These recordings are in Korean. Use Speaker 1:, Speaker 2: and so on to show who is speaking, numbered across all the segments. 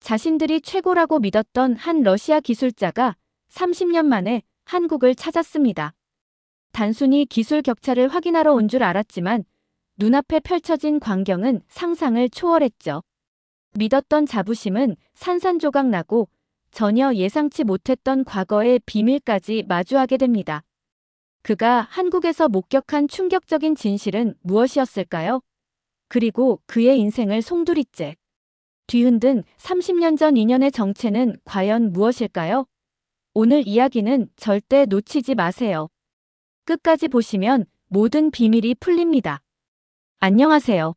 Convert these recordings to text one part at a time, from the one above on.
Speaker 1: 자신들이 최고라고 믿었던 한 러시아 기술자가 30년 만에 한국을 찾았습니다. 단순히 기술 격차를 확인하러 온 줄 알았지만 눈앞에 펼쳐진 광경은 상상을 초월했죠. 믿었던 자부심은 산산조각 나고 전혀 예상치 못했던 과거의 비밀까지 마주하게 됩니다. 그가 한국에서 목격한 충격적인 진실은 무엇이었을까요? 그리고 그의 인생을 송두리째 뒤흔든 30년 전 인연의 정체는 과연 무엇일까요? 오늘 이야기는 절대 놓치지 마세요. 끝까지 보시면 모든 비밀이 풀립니다. 안녕하세요.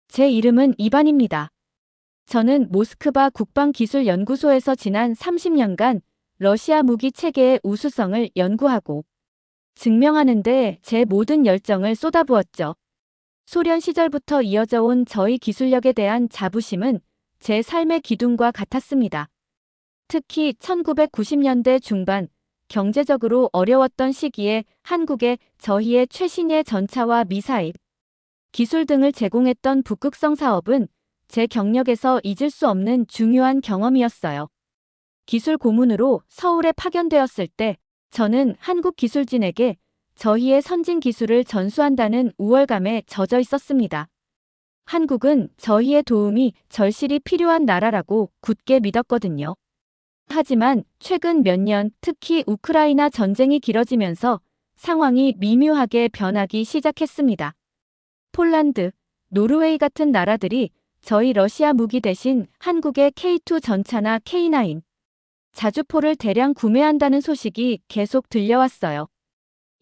Speaker 1: 제 이름은 이반입니다. 저는 모스크바 국방기술연구소에서 지난 30년간 러시아 무기 체계의 우수성을 연구하고 증명하는 데 제 모든 열정을 쏟아부었죠. 소련 시절부터 이어져 온 저희 기술력에 대한 자부심은 제 삶의 기둥과 같았습니다. 특히 1990년대 중반 경제적으로 어려웠던 시기에 한국에 저희의 최신의 전차와 미사일, 기술 등을 제공했던 북극성 사업은 제 경력에서 잊을 수 없는 중요한 경험이었어요. 기술 고문으로 서울에 파견되었을 때 저는 한국 기술진에게 저희의 선진 기술을 전수한다는 우월감에 젖어 있었습니다. 한국은 저희의 도움이 절실히 필요한 나라라고 굳게 믿었거든요. 하지만 최근 몇 년, 특히 우크라이나 전쟁이 길어지면서 상황이 미묘하게 변하기 시작했습니다. 폴란드, 노르웨이 같은 나라들이 저희 러시아 무기 대신 한국의 K2 전차나 K9, 자주포를 대량 구매한다는 소식이 계속 들려왔어요.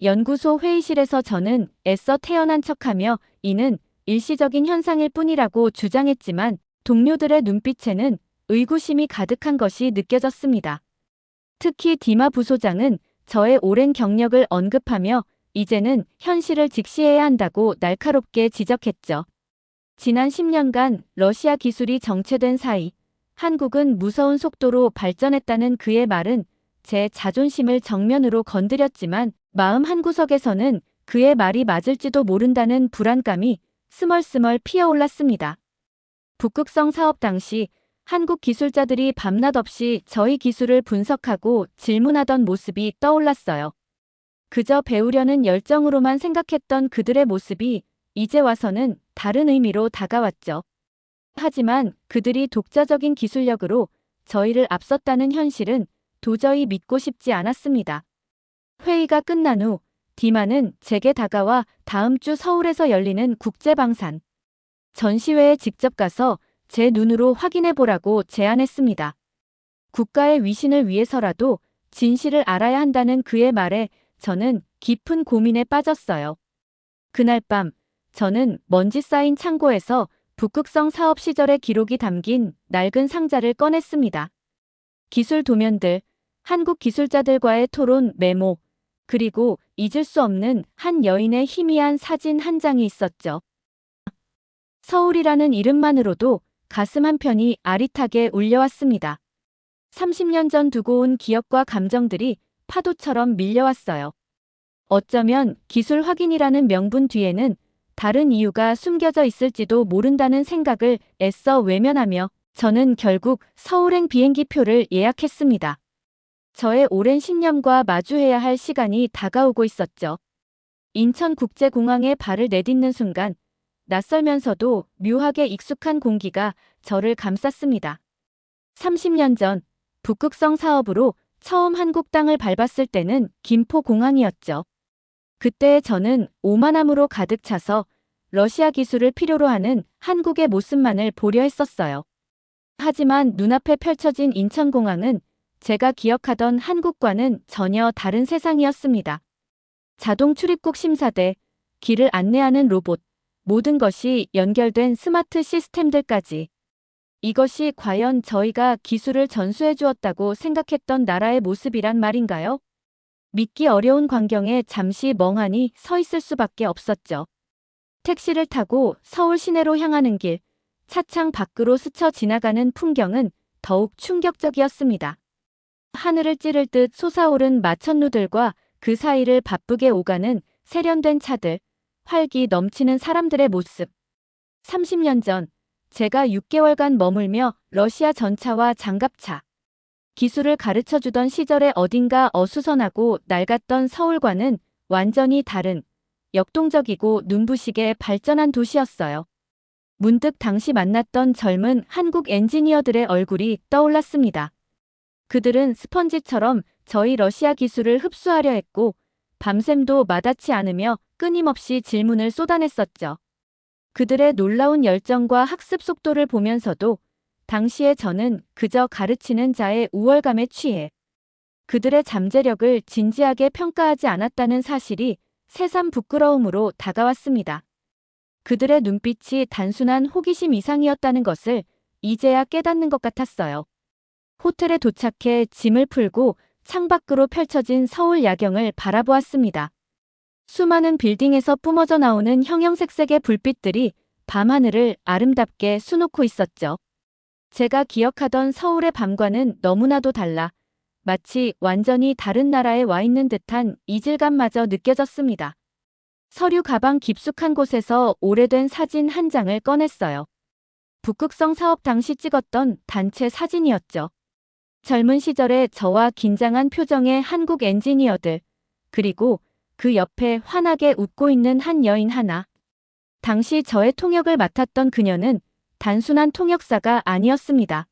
Speaker 1: 연구소 회의실에서 저는 애써 태연한 척하며 이는 일시적인 현상일 뿐이라고 주장했지만 동료들의 눈빛에는 의구심이 가득한 것이 느껴졌습니다. 특히 디마 부소장은 저의 오랜 경력을 언급하며 이제는 현실을 직시해야 한다고 날카롭게 지적했죠. 지난 10년간 러시아 기술이 정체된 사이 한국은 무서운 속도로 발전했다는 그의 말은 제 자존심을 정면으로 건드렸지만 마음 한구석에서는 그의 말이 맞을지도 모른다는 불안감이 스멀스멀 피어올랐습니다. 북극성 사업 당시 한국 기술자들이 밤낮 없이 저희 기술을 분석하고 질문하던 모습이 떠올랐어요. 그저 배우려는 열정으로만 생각했던 그들의 모습이 이제 와서는 다른 의미로 다가왔죠. 하지만 그들이 독자적인 기술력으로 저희를 앞섰다는 현실은 도저히 믿고 싶지 않았습니다. 회의가 끝난 후 디마는 제게 다가와 다음 주 서울에서 열리는 국제방산 전시회에 직접 가서 제 눈으로 확인해 보라고 제안했습니다. 국가의 위신을 위해서라도 진실을 알아야 한다는 그의 말에 저는 깊은 고민에 빠졌어요. 그날 밤 저는 먼지 쌓인 창고에서 북극성 사업 시절의 기록이 담긴 낡은 상자를 꺼냈습니다. 기술 도면들, 한국 기술자들과의 토론 메모, 그리고 잊을 수 없는 한 여인의 희미한 사진 한 장이 있었죠. 서울이라는 이름만으로도 가슴 한편이 아릿하게 울려왔습니다. 30년 전 두고 온 기억과 감정들이 파도처럼 밀려왔어요. 어쩌면 기술 확인이라는 명분 뒤에는 다른 이유가 숨겨져 있을지도 모른다는 생각을 애써 외면하며 저는 결국 서울행 비행기표를 예약했습니다. 저의 오랜 신념과 마주해야 할 시간이 다가오고 있었죠. 인천국제공항에 발을 내딛는 순간 낯설면서도 묘하게 익숙한 공기가 저를 감쌌습니다. 30년 전 북극성 사업으로 처음 한국 땅을 밟았을 때는 김포공항이었죠. 그때 저는 오만함으로 가득 차서 러시아 기술을 필요로 하는 한국의 모습만을 보려 했었어요. 하지만 눈앞에 펼쳐진 인천공항은 제가 기억하던 한국과는 전혀 다른 세상이었습니다. 자동 출입국 심사대, 길을 안내하는 로봇, 모든 것이 연결된 스마트 시스템들까지. 이것이 과연 저희가 기술을 전수해 주었다고 생각했던 나라의 모습이란 말인가요? 믿기 어려운 광경에 잠시 멍하니 서 있을 수밖에 없었죠. 택시를 타고 서울 시내로 향하는 길, 차창 밖으로 스쳐 지나가는 풍경은 더욱 충격적이었습니다. 하늘을 찌를 듯 솟아오른 마천루들과 그 사이를 바쁘게 오가는 세련된 차들, 활기 넘치는 사람들의 모습. 30년 전 제가 6개월간 머물며 러시아 전차와 장갑차 기술을 가르쳐주던 시절에 어딘가 어수선하고 낡았던 서울과는 완전히 다른 역동적이고 눈부시게 발전한 도시였어요. 문득 당시 만났던 젊은 한국 엔지니어들의 얼굴이 떠올랐습니다. 그들은 스펀지처럼 저희 러시아 기술을 흡수하려 했고 밤샘도 마다치 않으며 끊임없이 질문을 쏟아냈었죠. 그들의 놀라운 열정과 학습 속도를 보면서도 당시에 저는 그저 가르치는 자의 우월감에 취해 그들의 잠재력을 진지하게 평가하지 않았다는 사실이 새삼 부끄러움으로 다가왔습니다. 그들의 눈빛이 단순한 호기심 이상이었다는 것을 이제야 깨닫는 것 같았어요. 호텔에 도착해 짐을 풀고 창밖으로 펼쳐진 서울 야경을 바라보았습니다. 수많은 빌딩에서 뿜어져 나오는 형형색색의 불빛들이 밤하늘을 아름답게 수놓고 있었죠. 제가 기억하던 서울의 밤과는 너무나도 달라 마치 완전히 다른 나라에 와 있는 듯한 이질감마저 느껴졌습니다. 서류 가방 깊숙한 곳에서 오래된 사진 한 장을 꺼냈어요. 북극성 사업 당시 찍었던 단체 사진이었죠. 젊은 시절의 저와 긴장한 표정의 한국 엔지니어들, 그리고 그 옆에 환하게 웃고 있는 한 여인 하나. 당시 저의 통역을 맡았던 그녀는 단순한 통역사가 아니었습니다.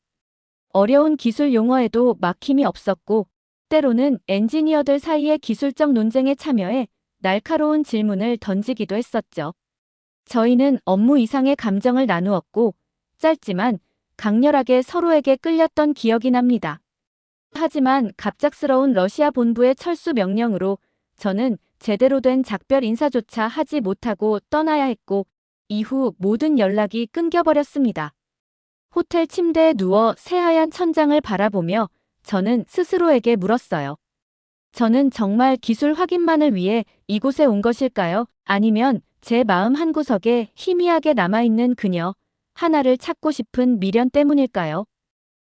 Speaker 1: 어려운 기술 용어에도 막힘이 없었고, 때로는 엔지니어들 사이의 기술적 논쟁에 참여해 날카로운 질문을 던지기도 했었죠. 저희는 업무 이상의 감정을 나누었고, 짧지만 강렬하게 서로에게 끌렸던 기억이 납니다. 하지만 갑작스러운 러시아 본부의 철수 명령으로 저는 제대로 된 작별 인사조차 하지 못하고 떠나야 했고, 이후 모든 연락이 끊겨버렸습니다. 호텔 침대에 누워 새하얀 천장을 바라보며 저는 스스로에게 물었어요. 저는 정말 기술 확인만을 위해 이곳에 온 것일까요? 아니면 제 마음 한구석에 희미하게 남아있는 그녀 하나를 찾고 싶은 미련 때문일까요?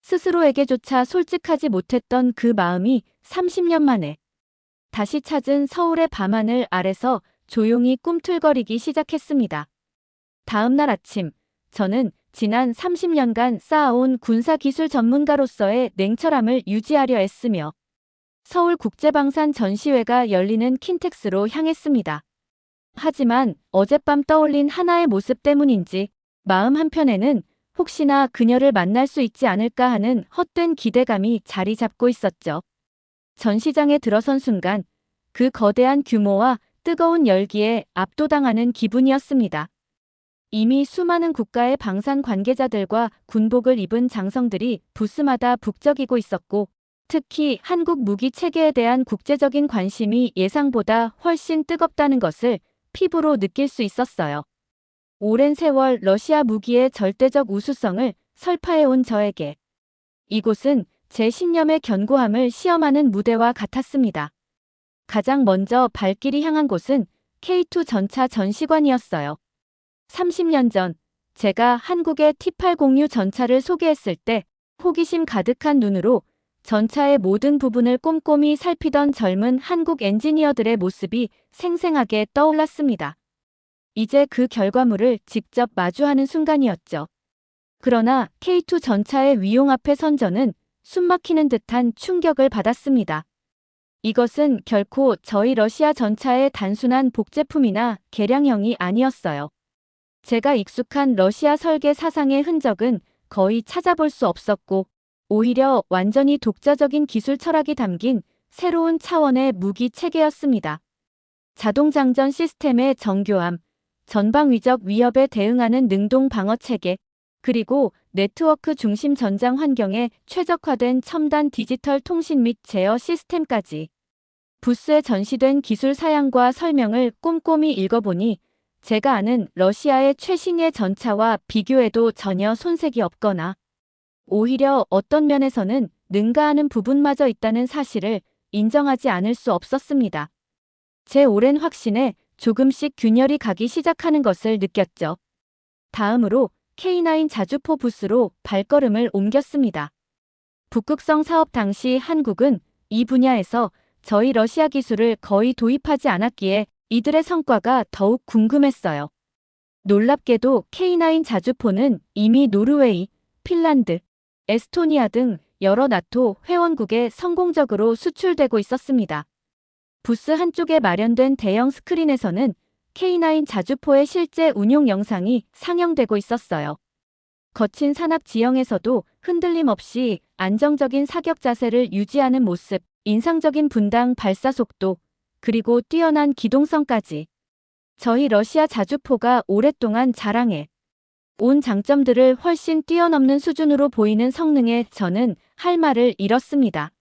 Speaker 1: 스스로에게조차 솔직하지 못했던 그 마음이 30년 만에 다시 찾은 서울의 밤하늘 아래서 조용히 꿈틀거리기 시작했습니다. 다음 날 아침, 저는 지난 30년간 쌓아온 군사기술 전문가로서의 냉철함을 유지하려 애쓰며 서울국제방산 전시회가 열리는 킨텍스로 향했습니다. 하지만 어젯밤 떠올린 하나의 모습 때문인지 마음 한편에는 혹시나 그녀를 만날 수 있지 않을까 하는 헛된 기대감이 자리 잡고 있었죠. 전시장에 들어선 순간 그 거대한 규모와 뜨거운 열기에 압도당하는 기분이었습니다. 이미 수많은 국가의 방산 관계자들과 군복을 입은 장성들이 부스마다 북적이고 있었고, 특히 한국 무기 체계에 대한 국제적인 관심이 예상보다 훨씬 뜨겁다는 것을 피부로 느낄 수 있었어요. 오랜 세월 러시아 무기의 절대적 우수성을 설파해온 저에게 이곳은 제 신념의 견고함을 시험하는 무대와 같았습니다. 가장 먼저 발길이 향한 곳은 K2 전차 전시관이었어요. 30년 전 제가 한국의 T806 전차를 소개했을 때 호기심 가득한 눈으로 전차의 모든 부분을 꼼꼼히 살피던 젊은 한국 엔지니어들의 모습이 생생하게 떠올랐습니다. 이제 그 결과물을 직접 마주하는 순간이었죠. 그러나 K2 전차의 위용 앞에 선 저는 숨막히는 듯한 충격을 받았습니다. 이것은 결코 저희 러시아 전차의 단순한 복제품이나 개량형이 아니었어요. 제가 익숙한 러시아 설계 사상의 흔적은 거의 찾아볼 수 없었고, 오히려 완전히 독자적인 기술 철학이 담긴 새로운 차원의 무기 체계였습니다. 자동장전 시스템의 정교함, 전방위적 위협에 대응하는 능동 방어 체계, 그리고 네트워크 중심 전장 환경에 최적화된 첨단 디지털 통신 및 제어 시스템까지. 부스에 전시된 기술 사양과 설명을 꼼꼼히 읽어보니 제가 아는 러시아의 최신의 전차와 비교해도 전혀 손색이 없거나 오히려 어떤 면에서는 능가하는 부분마저 있다는 사실을 인정하지 않을 수 없었습니다. 제 오랜 확신에 조금씩 균열이 가기 시작하는 것을 느꼈죠. 다음으로 K9 자주포 부스로 발걸음을 옮겼습니다. 북극성 사업 당시 한국은 이 분야에서 저희 러시아 기술을 거의 도입하지 않았기에 이들의 성과가 더욱 궁금했어요. 놀랍게도 K9 자주포는 이미 노르웨이, 핀란드, 에스토니아 등 여러 나토 회원국에 성공적으로 수출되고 있었습니다. 부스 한쪽에 마련된 대형 스크린에서는 K9 자주포의 실제 운용 영상이 상영되고 있었어요. 거친 산악 지형에서도 흔들림 없이 안정적인 사격 자세를 유지하는 모습, 인상적인 분당 발사 속도, 그리고 뛰어난 기동성까지. 저희 러시아 자주포가 오랫동안 자랑해 온 장점들을 훨씬 뛰어넘는 수준으로 보이는 성능에 저는 할 말을 잃었습니다.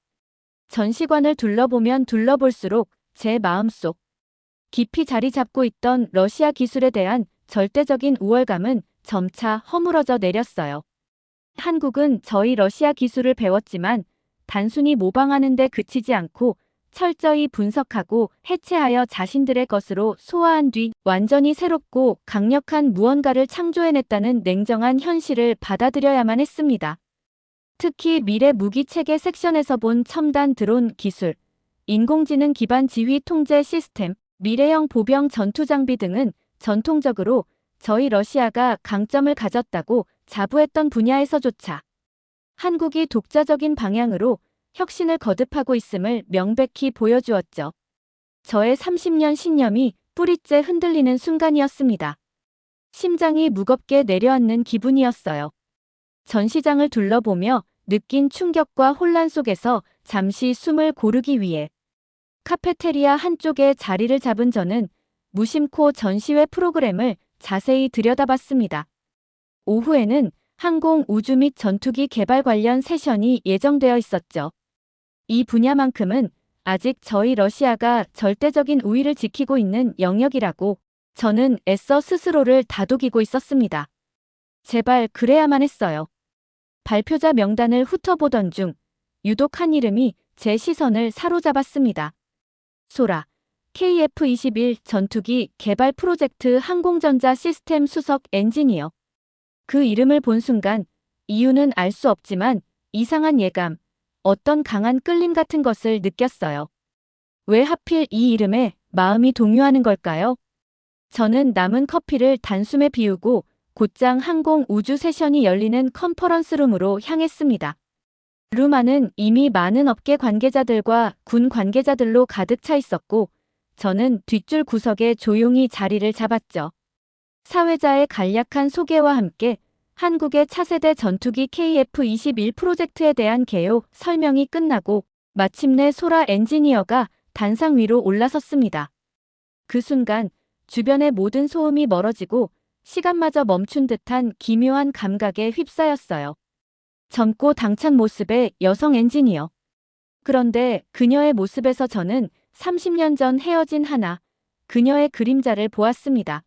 Speaker 1: 전시관을 둘러보면 둘러볼수록 제 마음속 깊이 자리 잡고 있던 러시아 기술에 대한 절대적인 우월감은 점차 허물어져 내렸어요. 한국은 저희 러시아 기술을 배웠지만 단순히 모방하는 데 그치지 않고 철저히 분석하고 해체하여 자신들의 것으로 소화한 뒤 완전히 새롭고 강력한 무언가를 창조해냈다는 냉정한 현실을 받아들여야만 했습니다. 특히 미래 무기 체계 섹션에서 본 첨단 드론 기술, 인공지능 기반 지휘 통제 시스템, 미래형 보병 전투 장비 등은 전통적으로 저희 러시아가 강점을 가졌다고 자부했던 분야에서조차 한국이 독자적인 방향으로 혁신을 거듭하고 있음을 명백히 보여주었죠. 저의 30년 신념이 뿌리째 흔들리는 순간이었습니다. 심장이 무겁게 내려앉는 기분이었어요. 전시장을 둘러보며 느낀 충격과 혼란 속에서 잠시 숨을 고르기 위해 카페테리아 한쪽에 자리를 잡은 저는 무심코 전시회 프로그램을 자세히 들여다봤습니다. 오후에는 항공 우주 및 전투기 개발 관련 세션이 예정되어 있었죠. 이 분야만큼은 아직 저희 러시아가 절대적인 우위를 지키고 있는 영역이라고 저는 애써 스스로를 다독이고 있었습니다. 제발 그래야만 했어요. 발표자 명단을 훑어보던 중 유독 한 이름이 제 시선을 사로잡았습니다. 소라, KF-21 전투기 개발 프로젝트 항공전자 시스템 수석 엔지니어. 그 이름을 본 순간 이유는 알 수 없지만 이상한 예감, 어떤 강한 끌림 같은 것을 느꼈어요. 왜 하필 이 이름에 마음이 동요하는 걸까요? 저는 남은 커피를 단숨에 비우고 곧장 항공 우주 세션이 열리는 컨퍼런스룸으로 향했습니다. 룸 안은 이미 많은 업계 관계자들과 군 관계자들로 가득 차 있었고 저는 뒷줄 구석에 조용히 자리를 잡았죠. 사회자의 간략한 소개와 함께 한국의 차세대 전투기 KF-21 프로젝트에 대한 개요 설명이 끝나고 마침내 소라 엔지니어가 단상 위로 올라섰습니다. 그 순간 주변의 모든 소음이 멀어지고 시간마저 멈춘 듯한 기묘한 감각에 휩싸였어요. 젊고 당찬 모습의 여성 엔지니어. 그런데 그녀의 모습에서 저는 30년 전 헤어진 하나, 그녀의 그림자를 보았습니다.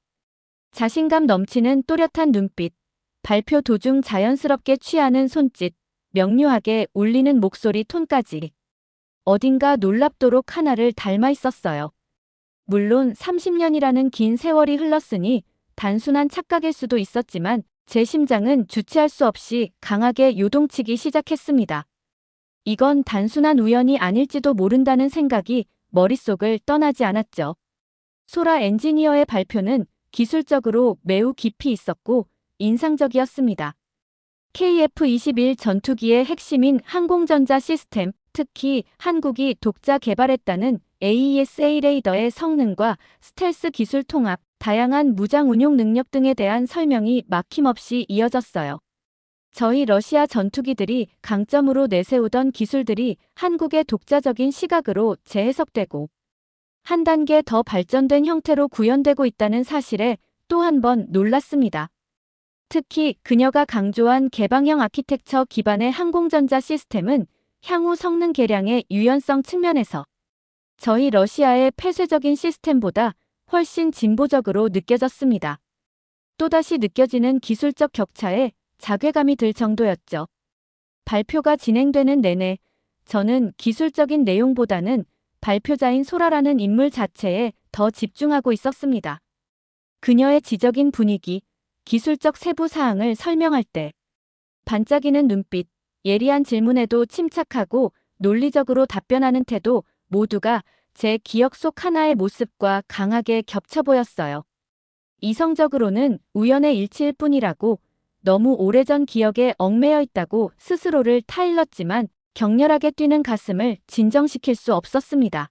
Speaker 1: 자신감 넘치는 또렷한 눈빛, 발표 도중 자연스럽게 취하는 손짓, 명료하게 울리는 목소리 톤까지. 어딘가 놀랍도록 하나를 닮아 있었어요. 물론 30년이라는 긴 세월이 흘렀으니 단순한 착각일 수도 있었지만 제 심장은 주체할 수 없이 강하게 요동치기 시작했습니다. 이건 단순한 우연이 아닐지도 모른다는 생각이 머릿속을 떠나지 않았죠. 소라 엔지니어의 발표는 기술적으로 매우 깊이 있었고 인상적이었습니다. KF-21 전투기의 핵심인 항공전자 시스템, 특히 한국이 독자 개발했다는 AESA 레이더의 성능과 스텔스 기술 통합, 다양한 무장 운용 능력 등에 대한 설명이 막힘없이 이어졌어요. 저희 러시아 전투기들이 강점으로 내세우던 기술들이 한국의 독자적인 시각으로 재해석되고 한 단계 더 발전된 형태로 구현되고 있다는 사실에 또 한 번 놀랐습니다. 특히 그녀가 강조한 개방형 아키텍처 기반의 항공전자 시스템은 향후 성능 개량의 유연성 측면에서 저희 러시아의 폐쇄적인 시스템보다 훨씬 진보적으로 느껴졌습니다. 또다시 느껴지는 기술적 격차에 자괴감이 들 정도였죠. 발표가 진행되는 내내 저는 기술적인 내용보다는 발표자인 소라라는 인물 자체에 더 집중하고 있었습니다. 그녀의 지적인 분위기, 기술적 세부 사항을 설명할 때 반짝이는 눈빛, 예리한 질문에도 침착하고 논리적으로 답변하는 태도 모두가 제 기억 속 하나의 모습과 강하게 겹쳐 보였어요. 이성적으로는 우연의 일치일 뿐이라고, 너무 오래전 기억에 얽매여 있다고 스스로를 타일렀지만 격렬하게 뛰는 가슴을 진정시킬 수 없었습니다.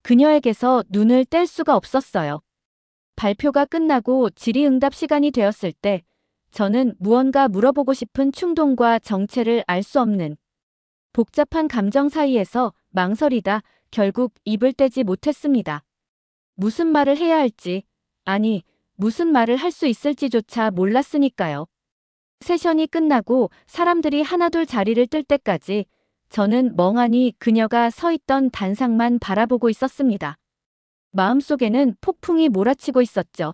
Speaker 1: 그녀에게서 눈을 뗄 수가 없었어요. 발표가 끝나고 질의응답 시간이 되었을 때 저는 무언가 물어보고 싶은 충동과 정체를 알 수 없는 복잡한 감정 사이에서 망설이다 결국 입을 떼지 못했습니다. 무슨 말을 해야 할지, 아니, 무슨 말을 할 수 있을지조차 몰랐으니까요. 세션이 끝나고 사람들이 하나둘 자리를 뜰 때까지 저는 멍하니 그녀가 서 있던 단상만 바라보고 있었습니다. 마음속에는 폭풍이 몰아치고 있었죠.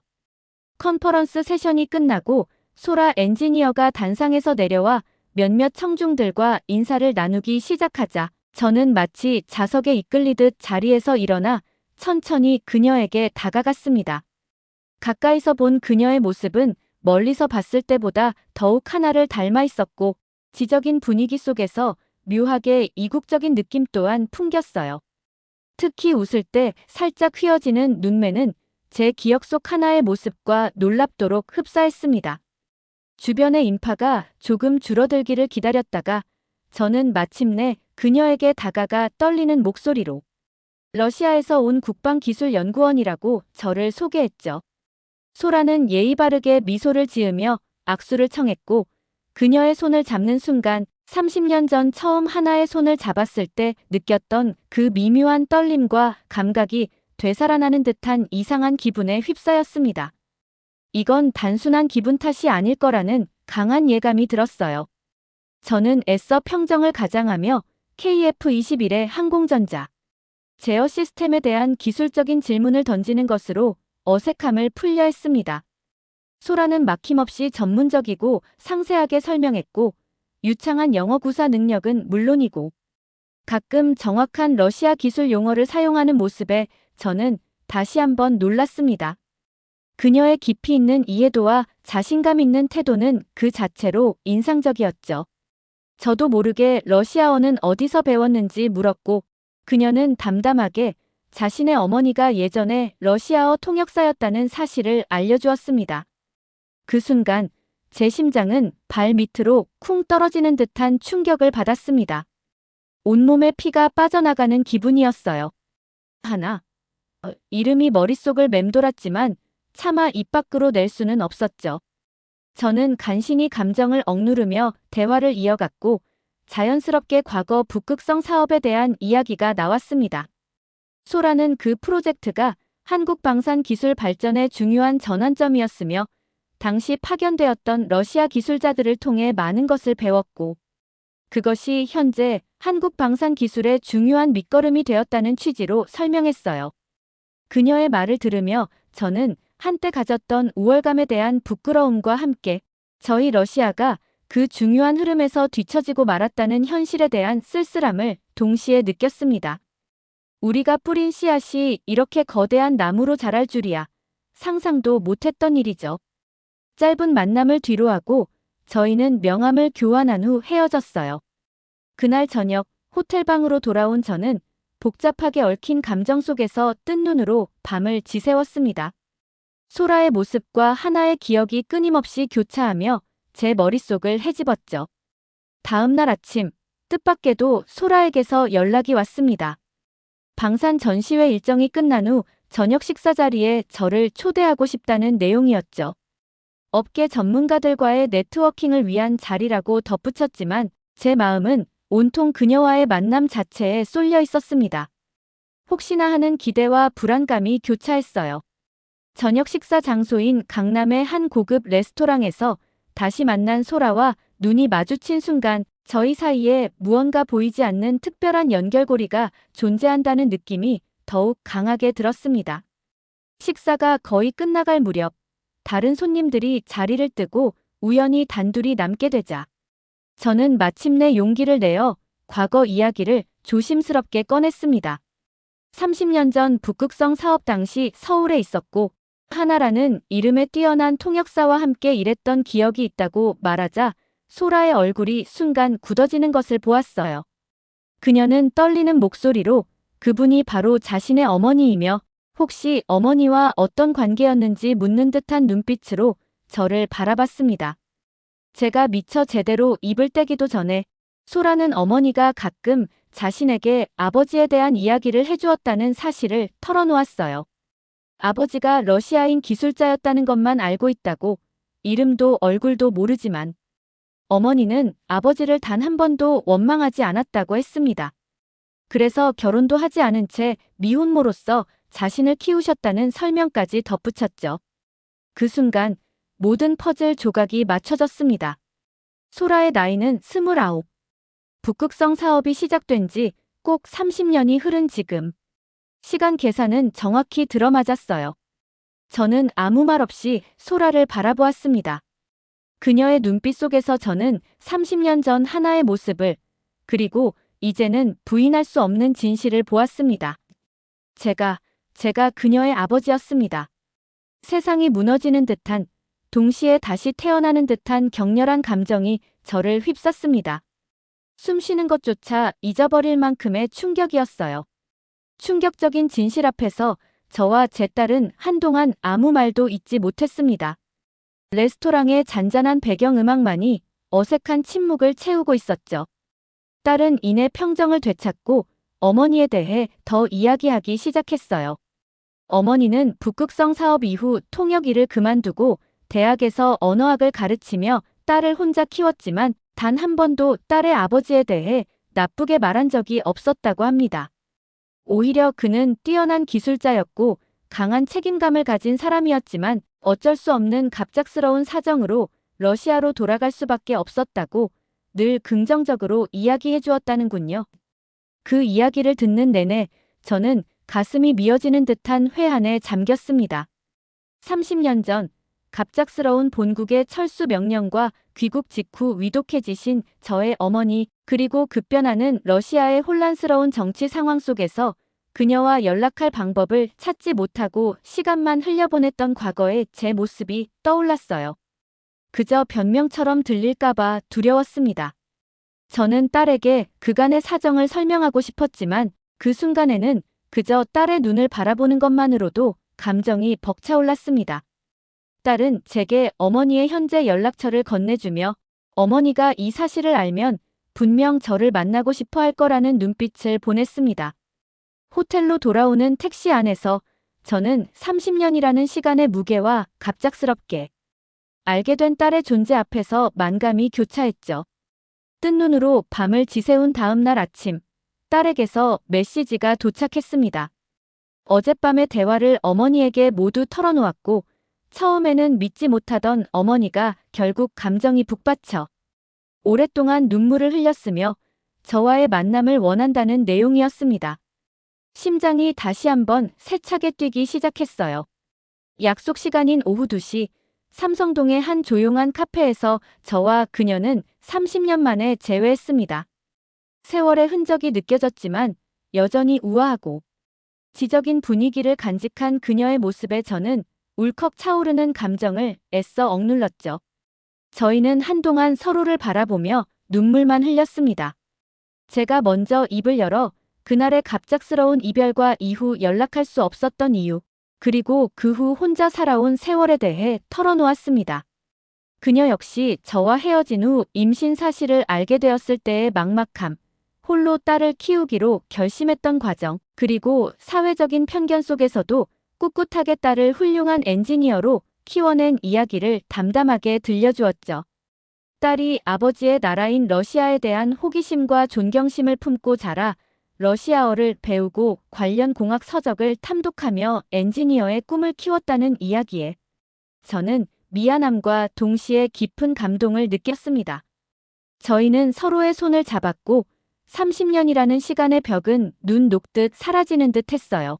Speaker 1: 컨퍼런스 세션이 끝나고 소라 엔지니어가 단상에서 내려와 몇몇 청중들과 인사를 나누기 시작하자 저는 마치 자석에 이끌리듯 자리에서 일어나 천천히 그녀에게 다가갔습니다. 가까이서 본 그녀의 모습은 멀리서 봤을 때보다 더욱 하나를 닮아 있었고 지적인 분위기 속에서 묘하게 이국적인 느낌 또한 풍겼어요. 특히 웃을 때 살짝 휘어지는 눈매는 제 기억 속 하나의 모습과 놀랍도록 흡사했습니다. 주변의 인파가 조금 줄어들기를 기다렸다가 저는 마침내 그녀에게 다가가 떨리는 목소리로 러시아에서 온 국방기술연구원이라고 저를 소개했죠. 소라는 예의 바르게 미소를 지으며 악수를 청했고 그녀의 손을 잡는 순간 30년 전 처음 하나의 손을 잡았을 때 느꼈던 그 미묘한 떨림과 감각이 되살아나는 듯한 이상한 기분에 휩싸였습니다. 이건 단순한 기분 탓이 아닐 거라는 강한 예감이 들었어요. 저는 애써 평정을 가장하며 KF-21의 항공전자 제어 시스템에 대한 기술적인 질문을 던지는 것으로 어색함을 풀려 했습니다. 소라는 막힘없이 전문적이고 상세하게 설명했고 유창한 영어 구사 능력은 물론이고 가끔 정확한 러시아 기술 용어를 사용하는 모습에 저는 다시 한번 놀랐습니다. 그녀의 깊이 있는 이해도와 자신감 있는 태도는 그 자체로 인상적이었죠. 저도 모르게 러시아어는 어디서 배웠는지 물었고 그녀는 담담하게 자신의 어머니가 예전에 러시아어 통역사였다는 사실을 알려주었습니다. 그 순간 제 심장은 발 밑으로 쿵 떨어지는 듯한 충격을 받았습니다. 온몸에 피가 빠져나가는 기분이었어요. 이름이 머릿속을 맴돌았지만 차마 입 밖으로 낼 수는 없었죠. 저는 간신히 감정을 억누르며 대화를 이어갔고 자연스럽게 과거 북극성 사업에 대한 이야기가 나왔습니다. 소라는 그 프로젝트가 한국 방산 기술 발전의 중요한 전환점이었으며 당시 파견되었던 러시아 기술자들을 통해 많은 것을 배웠고 그것이 현재 한국 방산 기술의 중요한 밑거름이 되었다는 취지로 설명했어요. 그녀의 말을 들으며 저는 한때 가졌던 우월감에 대한 부끄러움과 함께 저희 러시아가 그 중요한 흐름에서 뒤처지고 말았다는 현실에 대한 쓸쓸함을 동시에 느꼈습니다. 우리가 뿌린 씨앗이 이렇게 거대한 나무로 자랄 줄이야 상상도 못했던 일이죠. 짧은 만남을 뒤로하고 저희는 명함을 교환한 후 헤어졌어요. 그날 저녁 호텔방으로 돌아온 저는 복잡하게 얽힌 감정 속에서 뜬 눈으로 밤을 지새웠습니다. 소라의 모습과 하나의 기억이 끊임없이 교차하며 제 머릿속을 헤집었죠. 다음 날 아침 뜻밖에도 소라에게서 연락이 왔습니다. 방산 전시회 일정이 끝난 후 저녁 식사 자리에 저를 초대하고 싶다는 내용이었죠. 업계 전문가들과의 네트워킹을 위한 자리라고 덧붙였지만 제 마음은 온통 그녀와의 만남 자체에 쏠려 있었습니다. 혹시나 하는 기대와 불안감이 교차했어요. 저녁 식사 장소인 강남의 한 고급 레스토랑에서 다시 만난 소라와 눈이 마주친 순간 저희 사이에 무언가 보이지 않는 특별한 연결고리가 존재한다는 느낌이 더욱 강하게 들었습니다. 식사가 거의 끝나갈 무렵 다른 손님들이 자리를 뜨고 우연히 단둘이 남게 되자 저는 마침내 용기를 내어 과거 이야기를 조심스럽게 꺼냈습니다. 30년 전 북극성 사업 당시 서울에 있었고 하나라는 이름에 뛰어난 통역사와 함께 일했던 기억이 있다고 말하자 소라의 얼굴이 순간 굳어지는 것을 보았어요. 그녀는 떨리는 목소리로 그분이 바로 자신의 어머니이며 혹시 어머니와 어떤 관계였는지 묻는 듯한 눈빛으로 저를 바라봤습니다. 제가 미처 제대로 입을 떼기도 전에 소라는 어머니가 가끔 자신에게 아버지에 대한 이야기를 해주었다는 사실을 털어놓았어요. 아버지가 러시아인 기술자였다는 것만 알고 있다고, 이름도 얼굴도 모르지만 어머니는 아버지를 단 한 번도 원망하지 않았다고 했습니다. 그래서 결혼도 하지 않은 채 미혼모로서 자신을 키우셨다는 설명까지 덧붙였죠. 그 순간 모든 퍼즐 조각이 맞춰졌습니다. 소라의 나이는 29. 북극성 사업이 시작된 지 꼭 30년이 흐른 지금. 시간 계산은 정확히 들어맞았어요. 저는 아무 말 없이 소라를 바라보았습니다. 그녀의 눈빛 속에서 저는 30년 전 하나의 모습을, 그리고 이제는 부인할 수 없는 진실을 보았습니다. 제가 그녀의 아버지였습니다. 세상이 무너지는 듯한, 동시에 다시 태어나는 듯한 격렬한 감정이 저를 휩쌌습니다. 숨 쉬는 것조차 잊어버릴 만큼의 충격이었어요. 충격적인 진실 앞에서 저와 제 딸은 한동안 아무 말도 잇지 못했습니다. 레스토랑의 잔잔한 배경음악만이 어색한 침묵을 채우고 있었죠. 딸은 이내 평정을 되찾고 어머니에 대해 더 이야기하기 시작했어요. 어머니는 북극성 사업 이후 통역 일을 그만두고 대학에서 언어학을 가르치며 딸을 혼자 키웠지만 단 한 번도 딸의 아버지에 대해 나쁘게 말한 적이 없었다고 합니다. 오히려 그는 뛰어난 기술자였고 강한 책임감을 가진 사람이었지만 어쩔 수 없는 갑작스러운 사정으로 러시아로 돌아갈 수밖에 없었다고 늘 긍정적으로 이야기해 주었다는군요. 그 이야기를 듣는 내내 저는 가슴이 미어지는 듯한 회한에 잠겼습니다. 30년 전 갑작스러운 본국의 철수 명령과 귀국 직후 위독해지신 저의 어머니, 그리고 급변하는 러시아의 혼란스러운 정치 상황 속에서 그녀와 연락할 방법을 찾지 못하고 시간만 흘려보냈던 과거의 제 모습이 떠올랐어요. 그저 변명처럼 들릴까봐 두려웠습니다. 저는 딸에게 그간의 사정을 설명하고 싶었지만 그 순간에는 그저 딸의 눈을 바라보는 것만으로도 감정이 벅차올랐습니다. 딸은 제게 어머니의 현재 연락처를 건네주며 어머니가 이 사실을 알면 분명 저를 만나고 싶어 할 거라는 눈빛을 보냈습니다. 호텔로 돌아오는 택시 안에서 저는 30년이라는 시간의 무게와 갑작스럽게 알게 된 딸의 존재 앞에서 만감이 교차했죠. 뜬 눈으로 밤을 지새운 다음 날 아침, 딸에게서 메시지가 도착했습니다. 어젯밤의 대화를 어머니에게 모두 털어놓았고 처음에는 믿지 못하던 어머니가 결국 감정이 북받쳐 오랫동안 눈물을 흘렸으며 저와의 만남을 원한다는 내용이었습니다. 심장이 다시 한번 세차게 뛰기 시작했어요. 약속 시간인 오후 2시, 삼성동의 한 조용한 카페에서 저와 그녀는 30년 만에 재회했습니다. 세월의 흔적이 느껴졌지만 여전히 우아하고 지적인 분위기를 간직한 그녀의 모습에 저는 울컥 차오르는 감정을 애써 억눌렀죠. 저희는 한동안 서로를 바라보며 눈물만 흘렸습니다. 제가 먼저 입을 열어 그날의 갑작스러운 이별과 이후 연락할 수 없었던 이유, 그리고 그 후 혼자 살아온 세월에 대해 털어놓았습니다. 그녀 역시 저와 헤어진 후 임신 사실을 알게 되었을 때의 막막함, 홀로 딸을 키우기로 결심했던 과정, 그리고 사회적인 편견 속에서도 꿋꿋하게 딸을 훌륭한 엔지니어로 키워낸 이야기를 담담하게 들려주었죠. 딸이 아버지의 나라인 러시아에 대한 호기심과 존경심을 품고 자라 러시아어를 배우고 관련 공학 서적을 탐독하며 엔지니어의 꿈을 키웠다는 이야기에 저는 미안함과 동시에 깊은 감동을 느꼈습니다. 저희는 서로의 손을 잡았고 30년이라는 시간의 벽은 눈 녹듯 사라지는 듯 했어요.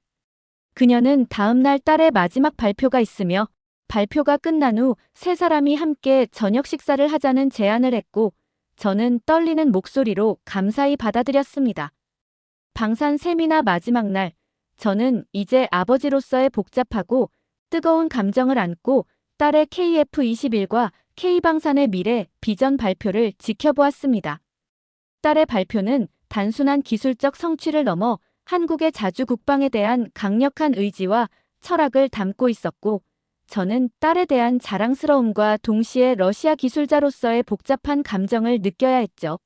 Speaker 1: 그녀는 다음 날 딸의 마지막 발표가 있으며 발표가 끝난 후 세 사람이 함께 저녁 식사를 하자는 제안을 했고 저는 떨리는 목소리로 감사히 받아들였습니다. 방산 세미나 마지막 날, 저는 이제 아버지로서의 복잡하고 뜨거운 감정을 안고 딸의 KF21과 K방산의 미래 비전 발표를 지켜보았습니다. 딸의 발표는 단순한 기술적 성취를 넘어 한국의 자주 국방에 대한 강력한 의지와 철학을 담고 있었고, 저는 딸에 대한 자랑스러움과 동시에 러시아 기술자로서의 복잡한 감정을 느껴야 했죠.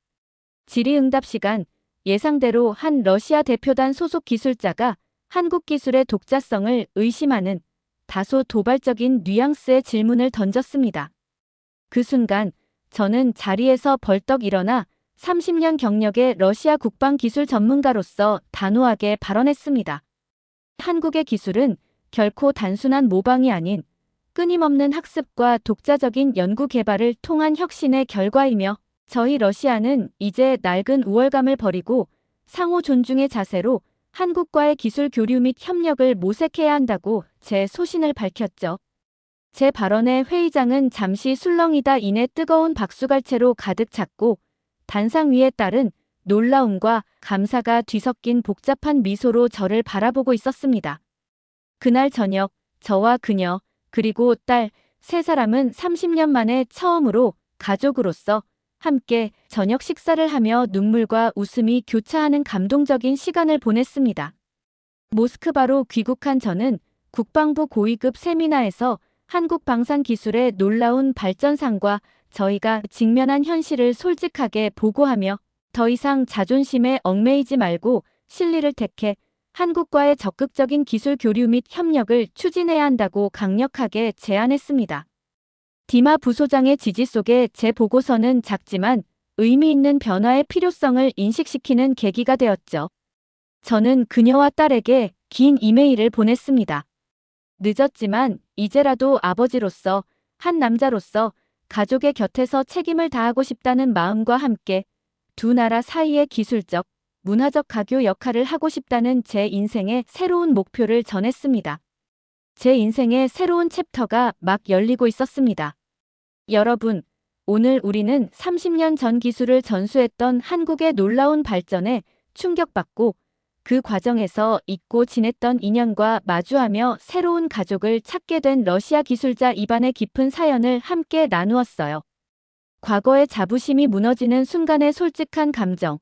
Speaker 1: 질의응답 시간, 예상대로 한 러시아 대표단 소속 기술자가 한국 기술의 독자성을 의심하는 다소 도발적인 뉘앙스의 질문을 던졌습니다. 그 순간 저는 자리에서 벌떡 일어나 30년 경력의 러시아 국방 기술 전문가로서 단호하게 발언했습니다. 한국의 기술은 결코 단순한 모방이 아닌 끊임없는 학습과 독자적인 연구 개발을 통한 혁신의 결과이며, 저희 러시아는 이제 낡은 우월감을 버리고 상호 존중의 자세로 한국과의 기술 교류 및 협력을 모색해야 한다고 제 소신을 밝혔죠. 제 발언에 회의장은 잠시 술렁이다 이내 뜨거운 박수갈채로 가득 찼고, 단상 위에 딸은 놀라움과 감사가 뒤섞인 복잡한 미소로 저를 바라보고 있었습니다. 그날 저녁, 저와 그녀, 그리고 딸, 세 사람은 30년 만에 처음으로 가족으로서 함께 저녁 식사를 하며 눈물과 웃음이 교차하는 감동적인 시간을 보냈습니다. 모스크바로 귀국한 저는 국방부 고위급 세미나에서 한국 방산 기술의 놀라운 발전상과 저희가 직면한 현실을 솔직하게 보고하며, 더 이상 자존심에 얽매이지 말고 실리를 택해 한국과의 적극적인 기술 교류 및 협력을 추진해야 한다고 강력하게 제안했습니다. 디마 부소장의 지지 속에 제 보고서는 작지만 의미 있는 변화의 필요성을 인식시키는 계기가 되었죠. 저는 그녀와 딸에게 긴 이메일을 보냈습니다. 늦었지만 이제라도 아버지로서, 한 남자로서 가족의 곁에서 책임을 다하고 싶다는 마음과 함께 두 나라 사이의 기술적, 문화적 가교 역할을 하고 싶다는 제 인생의 새로운 목표를 전했습니다. 제 인생의 새로운 챕터가 막 열리고 있었습니다. 여러분, 오늘 우리는 30년 전 기술을 전수했던 한국의 놀라운 발전에 충격받고, 그 과정에서 잊고 지냈던 인연과 마주하며 새로운 가족을 찾게 된 러시아 기술자 이반의 깊은 사연을 함께 나누었어요. 과거의 자부심이 무너지는 순간의 솔직한 감정,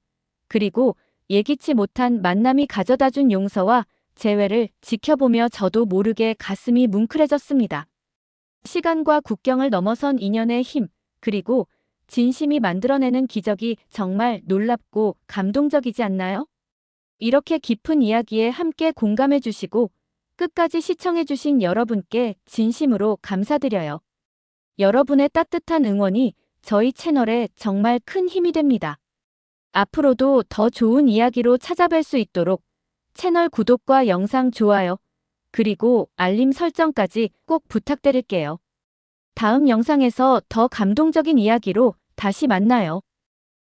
Speaker 1: 그리고 예기치 못한 만남이 가져다준 용서와 재회를 지켜보며 저도 모르게 가슴이 뭉클해졌습니다. 시간과 국경을 넘어선 인연의 힘, 그리고 진심이 만들어내는 기적이 정말 놀랍고 감동적이지 않나요? 이렇게 깊은 이야기에 함께 공감해주시고 끝까지 시청해주신 여러분께 진심으로 감사드려요. 여러분의 따뜻한 응원이 저희 채널에 정말 큰 힘이 됩니다. 앞으로도 더 좋은 이야기로 찾아뵐 수 있도록 채널 구독과 영상 좋아요, 그리고 알림 설정까지 꼭 부탁드릴게요. 다음 영상에서 더 감동적인 이야기로 다시 만나요.